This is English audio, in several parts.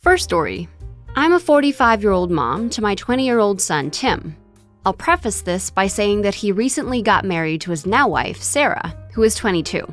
First story. I'm a 45-year-old mom to my 20-year-old son, Tim. I'll preface this by saying that he recently got married to his now wife, Sarah, who is 22.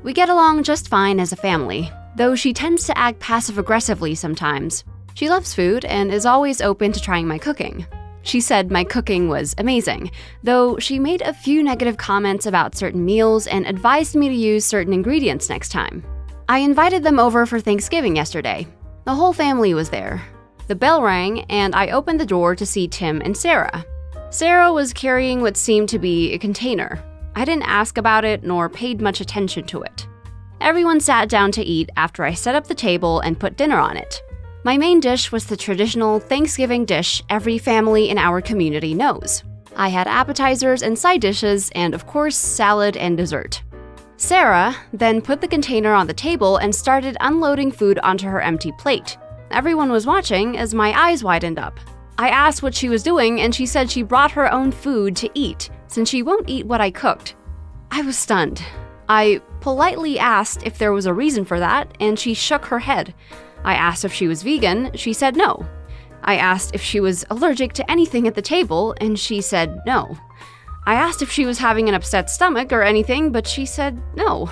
We get along just fine as a family, though she tends to act passive-aggressively sometimes. She loves food and is always open to trying my cooking. She said my cooking was amazing, though she made a few negative comments about certain meals and advised me to use certain ingredients next time. I invited them over for Thanksgiving yesterday. The whole family was there. The bell rang, and I opened the door to see Tim and Sarah. Sarah was carrying what seemed to be a container. I didn't ask about it nor paid much attention to it. Everyone sat down to eat after I set up the table and put dinner on it. My main dish was the traditional Thanksgiving dish every family in our community knows. I had appetizers and side dishes, and of course, salad and dessert. Sarah then put the container on the table and started unloading food onto her empty plate. Everyone was watching as my eyes widened up. I asked what she was doing, and she said she brought her own food to eat, since she won't eat what I cooked. I was stunned. I politely asked if there was a reason for that, and she shook her head. I asked if she was vegan. She said no. I asked if she was allergic to anything at the table, and she said no. I asked if she was having an upset stomach or anything, but she said no.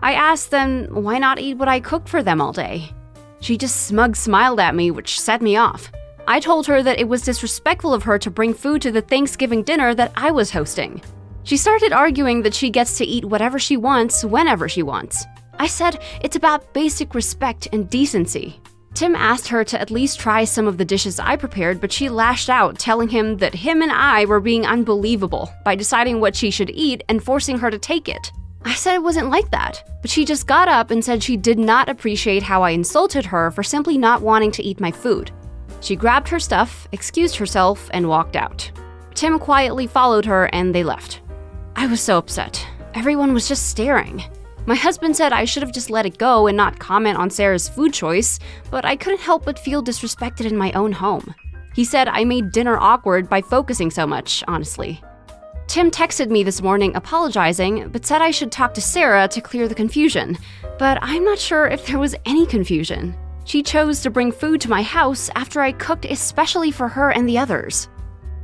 I asked then why not eat what I cooked for them all day? She just smiled at me, which set me off. I told her that it was disrespectful of her to bring food to the Thanksgiving dinner that I was hosting. She started arguing that she gets to eat whatever she wants, whenever she wants. I said it's about basic respect and decency. Tim asked her to at least try some of the dishes I prepared, but she lashed out, telling him that him and I were being unbelievable by deciding what she should eat and forcing her to take it. I said it wasn't like that, but she just got up and said she did not appreciate how I insulted her for simply not wanting to eat my food. She grabbed her stuff, excused herself, and walked out. Tim quietly followed her and they left. I was so upset. Everyone was just staring. My husband said I should have just let it go and not comment on Sarah's food choice, but I couldn't help but feel disrespected in my own home. He said I made dinner awkward by focusing so much, honestly. Tim texted me this morning apologizing, but said I should talk to Sarah to clear the confusion, but I'm not sure if there was any confusion. She chose to bring food to my house after I cooked especially for her and the others.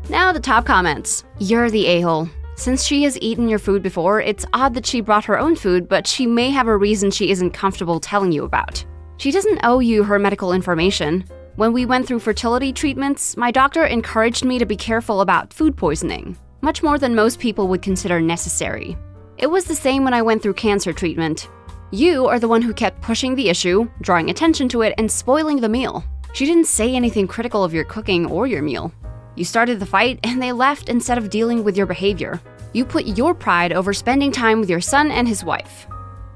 Now the top comments. You're the a-hole. Since she has eaten your food before, it's odd that she brought her own food, but she may have a reason she isn't comfortable telling you about. She doesn't owe you her medical information. When we went through fertility treatments, my doctor encouraged me to be careful about food poisoning, much more than most people would consider necessary. It was the same when I went through cancer treatment. You are the one who kept pushing the issue, drawing attention to it, and spoiling the meal. She didn't say anything critical of your cooking or your meal. You started the fight, and they left instead of dealing with your behavior. You put your pride over spending time with your son and his wife.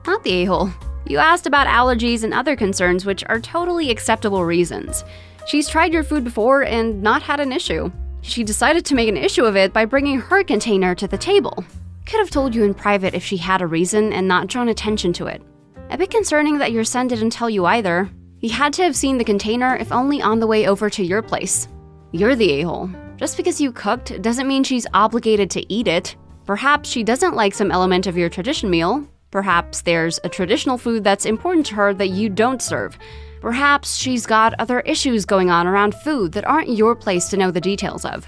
Not the a-hole. You asked about allergies and other concerns, which are totally acceptable reasons. She's tried your food before and not had an issue. She decided to make an issue of it by bringing her container to the table. Could have told you in private if she had a reason and not drawn attention to it. A bit concerning that your son didn't tell you either. He had to have seen the container if only on the way over to your place. You're the a-hole. Just because you cooked doesn't mean she's obligated to eat it. Perhaps she doesn't like some element of your tradition meal. Perhaps there's a traditional food that's important to her that you don't serve. Perhaps she's got other issues going on around food that aren't your place to know the details of.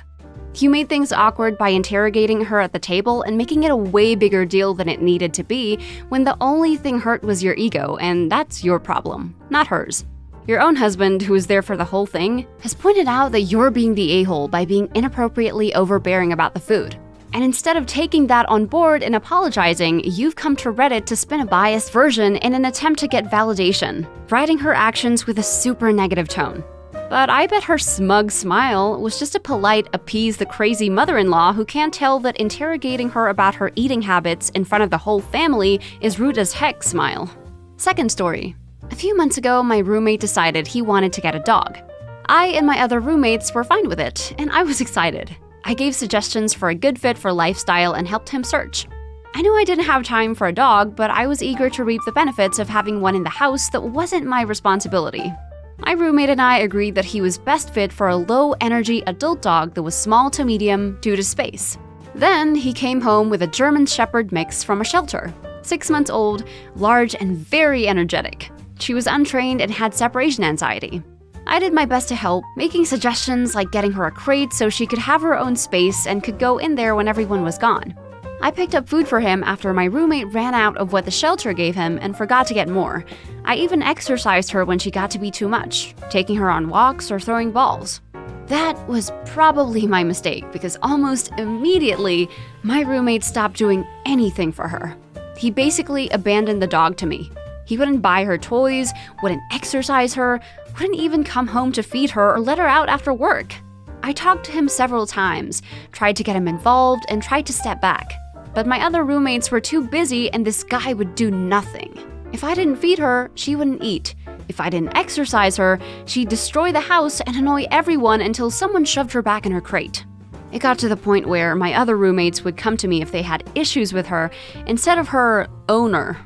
You made things awkward by interrogating her at the table and making it a way bigger deal than it needed to be when the only thing hurt was your ego, and that's your problem, not hers. Your own husband, who was there for the whole thing, has pointed out that you're being the a-hole by being inappropriately overbearing about the food. And instead of taking that on board and apologizing, you've come to Reddit to spin a biased version in an attempt to get validation, writing her actions with a super negative tone. But I bet her smug smile was just a polite appease the crazy mother-in-law who can't tell that interrogating her about her eating habits in front of the whole family is rude as heck smile. Second story. A few months ago, my roommate decided he wanted to get a dog. I and my other roommates were fine with it, and I was excited. I gave suggestions for a good fit for lifestyle and helped him search. I knew I didn't have time for a dog, but I was eager to reap the benefits of having one in the house that wasn't my responsibility. My roommate and I agreed that he was best fit for a low-energy adult dog that was small to medium due to space. Then he came home with a German Shepherd mix from a shelter, 6 months old, large and very energetic. She was untrained and had separation anxiety. I did my best to help, making suggestions like getting her a crate so she could have her own space and could go in there when everyone was gone. I picked up food for him after my roommate ran out of what the shelter gave him and forgot to get more. I even exercised her when she got to be too much, taking her on walks or throwing balls. That was probably my mistake because almost immediately, my roommate stopped doing anything for her. He basically abandoned the dog to me. He wouldn't buy her toys, wouldn't exercise her, wouldn't even come home to feed her or let her out after work. I talked to him several times, tried to get him involved, and tried to step back. But my other roommates were too busy and this guy would do nothing. If I didn't feed her, she wouldn't eat. If I didn't exercise her, she'd destroy the house and annoy everyone until someone shoved her back in her crate. It got to the point where my other roommates would come to me if they had issues with her instead of her owner.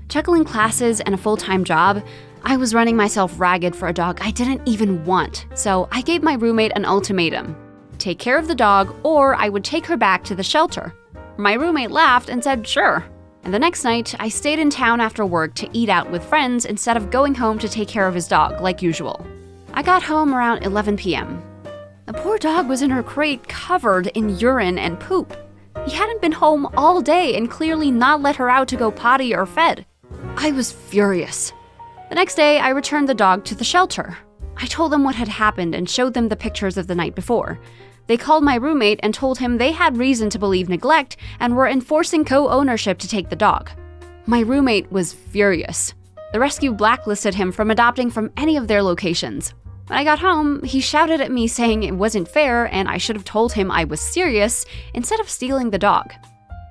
Juggling classes and a full-time job, I was running myself ragged for a dog I didn't even want, so I gave my roommate an ultimatum. Take care of the dog or I would take her back to the shelter. My roommate laughed and said sure. And the next night, I stayed in town after work to eat out with friends instead of going home to take care of his dog like usual. I got home around 11 p.m. The poor dog was in her crate covered in urine and poop. He hadn't been home all day and clearly not let her out to go potty or fed. I was furious. The next day, I returned the dog to the shelter. I told them what had happened and showed them the pictures of the night before. They called my roommate and told him they had reason to believe neglect and were enforcing co-ownership to take the dog. My roommate was furious. The rescue blacklisted him from adopting from any of their locations. When I got home, he shouted at me saying it wasn't fair and I should have told him I was serious instead of stealing the dog.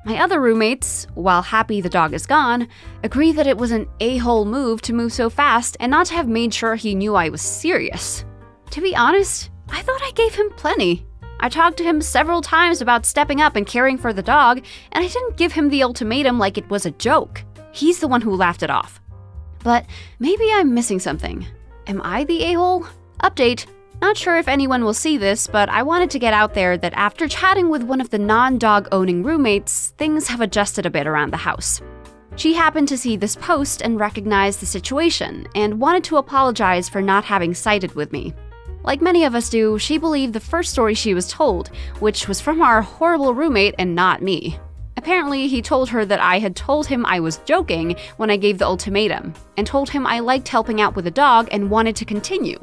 My other roommates, while happy the dog is gone, agree that it was an a-hole move to move so fast and not to have made sure he knew I was serious. To be honest, I thought I gave him plenty. I talked to him several times about stepping up and caring for the dog, and I didn't give him the ultimatum like it was a joke. He's the one who laughed it off. But maybe I'm missing something. Am I the a-hole? Update. Not sure if anyone will see this, but I wanted to get out there that after chatting with one of the non-dog owning roommates, things have adjusted a bit around the house. She happened to see this post and recognized the situation, and wanted to apologize for not having sided with me. Like many of us do, she believed the first story she was told, which was from our horrible roommate and not me. Apparently, he told her that I had told him I was joking when I gave the ultimatum, and told him I liked helping out with a dog and wanted to continue.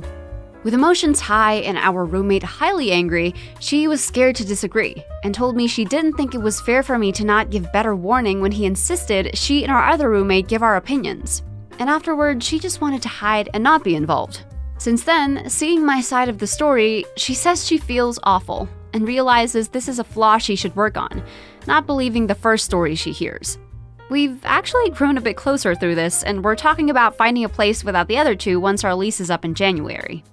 With emotions high and our roommate highly angry, she was scared to disagree, and told me she didn't think it was fair for me to not give better warning when he insisted she and our other roommate give our opinions. And afterward, she just wanted to hide and not be involved. Since then, seeing my side of the story, she says she feels awful and realizes this is a flaw she should work on, not believing the first story she hears. We've actually grown a bit closer through this, and we're talking about finding a place without the other two once our lease is up in January.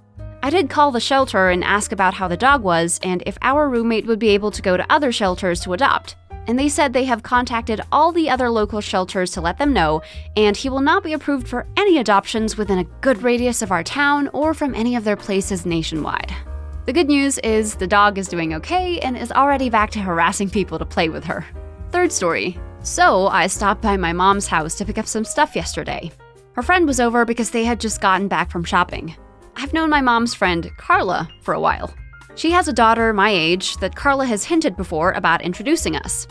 I did call the shelter and ask about how the dog was and if our roommate would be able to go to other shelters to adopt. And they said they have contacted all the other local shelters to let them know, and he will not be approved for any adoptions within a good radius of our town or from any of their places nationwide. The good news is the dog is doing okay and is already back to harassing people to play with her. Third story. So I stopped by my mom's house to pick up some stuff yesterday. Her friend was over because they had just gotten back from shopping. I've known my mom's friend, Carla, for a while. She has a daughter my age that Carla has hinted before about introducing us.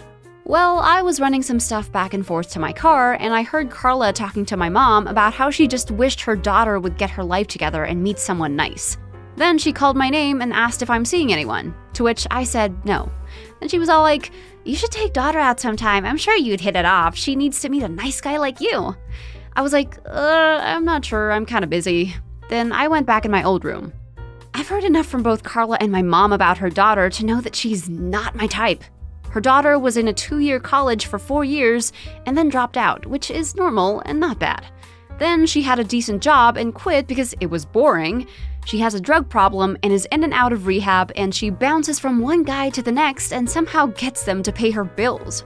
Well, I was running some stuff back and forth to my car, and I heard Carla talking to my mom about how she just wished her daughter would get her life together and meet someone nice. Then she called my name and asked if I'm seeing anyone, to which I said no. And she was all like, "You should take daughter out sometime. I'm sure you'd hit it off. She needs to meet a nice guy like you." I was like, I'm not sure. I'm kind of busy. Then I went back in my old room. I've heard enough from both Carla and my mom about her daughter to know that she's not my type. Her daughter was in a 2-year college for 4 years and then dropped out, which is normal and not bad. Then she had a decent job and quit because it was boring. She has a drug problem and is in and out of rehab, and she bounces from one guy to the next and somehow gets them to pay her bills.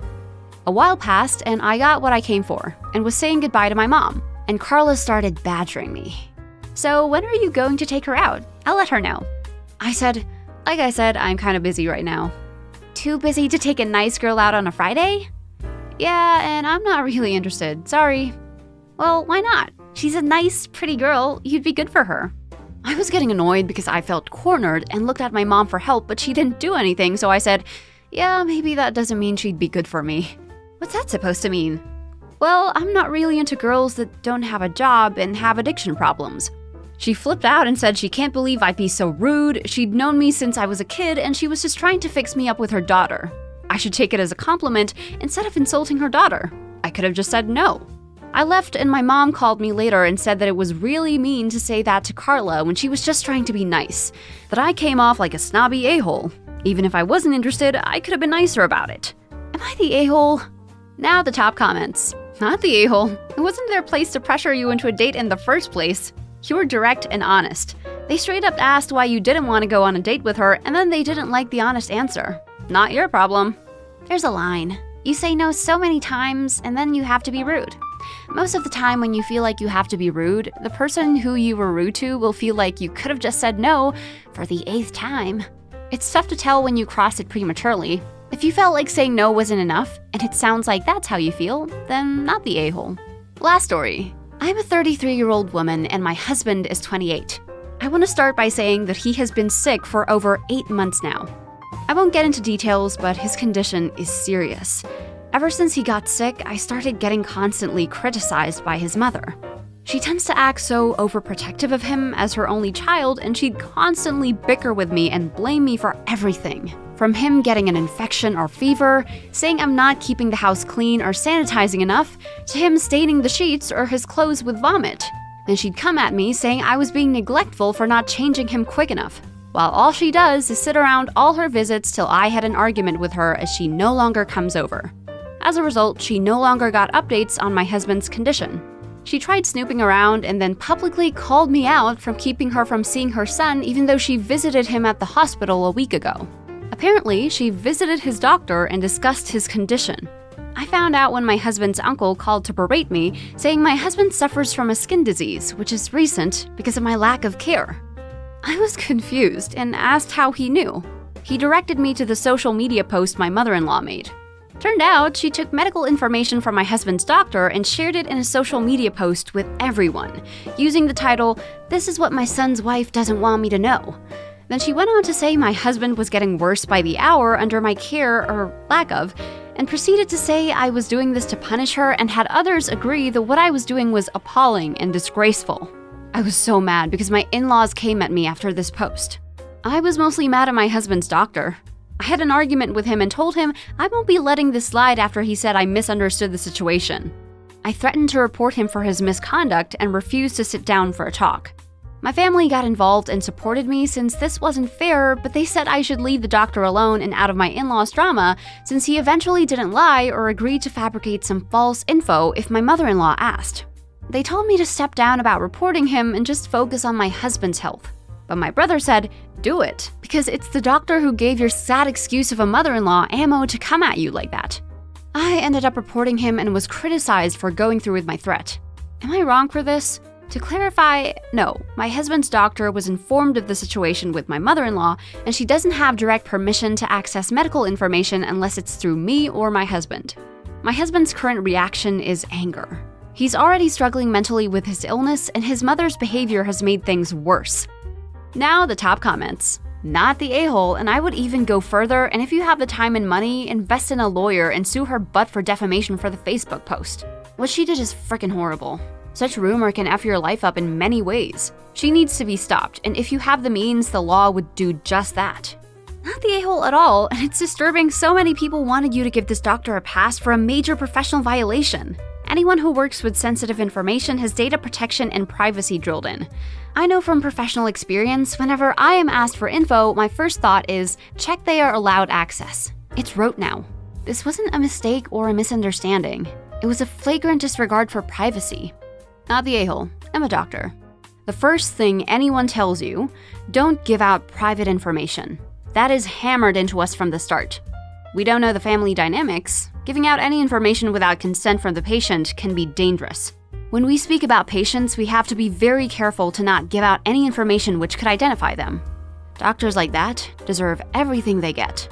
A while passed and I got what I came for and was saying goodbye to my mom, and Carla started badgering me. "So when are you going to take her out? I'll let her know." Like I said, I'm kind of busy right now. "Too busy to take a nice girl out on a Friday?" "Yeah, and I'm not really interested, sorry." "Well, why not? She's a nice, pretty girl. You'd be good for her." I was getting annoyed because I felt cornered and looked at my mom for help, but she didn't do anything, so I said, yeah, maybe that doesn't mean she'd be good for me. What's that supposed to mean? Well, I'm not really into girls that don't have a job and have addiction problems. She flipped out and said she can't believe I'd be so rude, she'd known me since I was a kid and she was just trying to fix me up with her daughter. I should take it as a compliment instead of insulting her daughter. I could have just said no. I left and my mom called me later and said that it was really mean to say that to Carla when she was just trying to be nice, that I came off like a snobby a-hole. Even if I wasn't interested, I could have been nicer about it. Am I the a-hole? Now the top comments. Not the a-hole. It wasn't their place to pressure you into a date in the first place. You were direct and honest. They straight up asked why you didn't want to go on a date with her, and then they didn't like the honest answer. Not your problem. There's a line. You say no so many times, and then you have to be rude. Most of the time when you feel like you have to be rude, the person who you were rude to will feel like you could have just said no for the 8th time. It's tough to tell when you cross it prematurely. If you felt like saying no wasn't enough, and it sounds like that's how you feel, then not the a-hole. Last story. I'm a 33-year-old woman and my husband is 28. I want to start by saying that he has been sick for over 8 months now. I won't get into details, but his condition is serious. Ever since he got sick, I started getting constantly criticized by his mother. She tends to act so overprotective of him as her only child, and she'd constantly bicker with me and blame me for everything. From him getting an infection or fever, saying I'm not keeping the house clean or sanitizing enough, to him staining the sheets or his clothes with vomit. Then she'd come at me saying I was being neglectful for not changing him quick enough, while all she does is sit around all her visits till I had an argument with her as she no longer comes over. As a result, she no longer got updates on my husband's condition. She tried snooping around and then publicly called me out from keeping her from seeing her son even though she visited him at the hospital a week ago. Apparently, she visited his doctor and discussed his condition. I found out when my husband's uncle called to berate me, saying my husband suffers from a skin disease, which is recent because of my lack of care. I was confused and asked how he knew. He directed me to the social media post my mother-in-law made. Turned out, she took medical information from my husband's doctor and shared it in a social media post with everyone, using the title, "This is what my son's wife doesn't want me to know." Then she went on to say my husband was getting worse by the hour under my care, or lack of, and proceeded to say I was doing this to punish her and had others agree that what I was doing was appalling and disgraceful. I was so mad because my in-laws came at me after this post. I was mostly mad at my husband's doctor. I had an argument with him and told him I won't be letting this slide after he said I misunderstood the situation. I threatened to report him for his misconduct and refused to sit down for a talk. My family got involved and supported me since this wasn't fair, but they said I should leave the doctor alone and out of my in-laws' drama since he eventually didn't lie or agreed to fabricate some false info if my mother-in-law asked. They told me to step down about reporting him and just focus on my husband's health. But my brother said, do it, because it's the doctor who gave your sad excuse of a mother-in-law ammo to come at you like that. I ended up reporting him and was criticized for going through with my threat. Am I wrong for this? To clarify, no, my husband's doctor was informed of the situation with my mother-in-law, and she doesn't have direct permission to access medical information unless it's through me or my husband. My husband's current reaction is anger. He's already struggling mentally with his illness, and his mother's behavior has made things worse. Now the top comments. Not the a-hole, and I would even go further, and if you have the time and money, invest in a lawyer and sue her butt for defamation for the Facebook post. What she did is freaking horrible. Such rumor can F your life up in many ways. She needs to be stopped, and if you have the means, the law would do just that. Not the a-hole at all, and it's disturbing so many people wanted you to give this doctor a pass for a major professional violation. Anyone who works with sensitive information has data protection and privacy drilled in. I know from professional experience, whenever I am asked for info, my first thought is, check they are allowed access. It's rote now. This wasn't a mistake or a misunderstanding. It was a flagrant disregard for privacy. Not the a-hole. I'm a doctor. The first thing anyone tells you, don't give out private information. That is hammered into us from the start. We don't know the family dynamics. Giving out any information without consent from the patient can be dangerous. When we speak about patients, we have to be very careful to not give out any information which could identify them. Doctors like that deserve everything they get.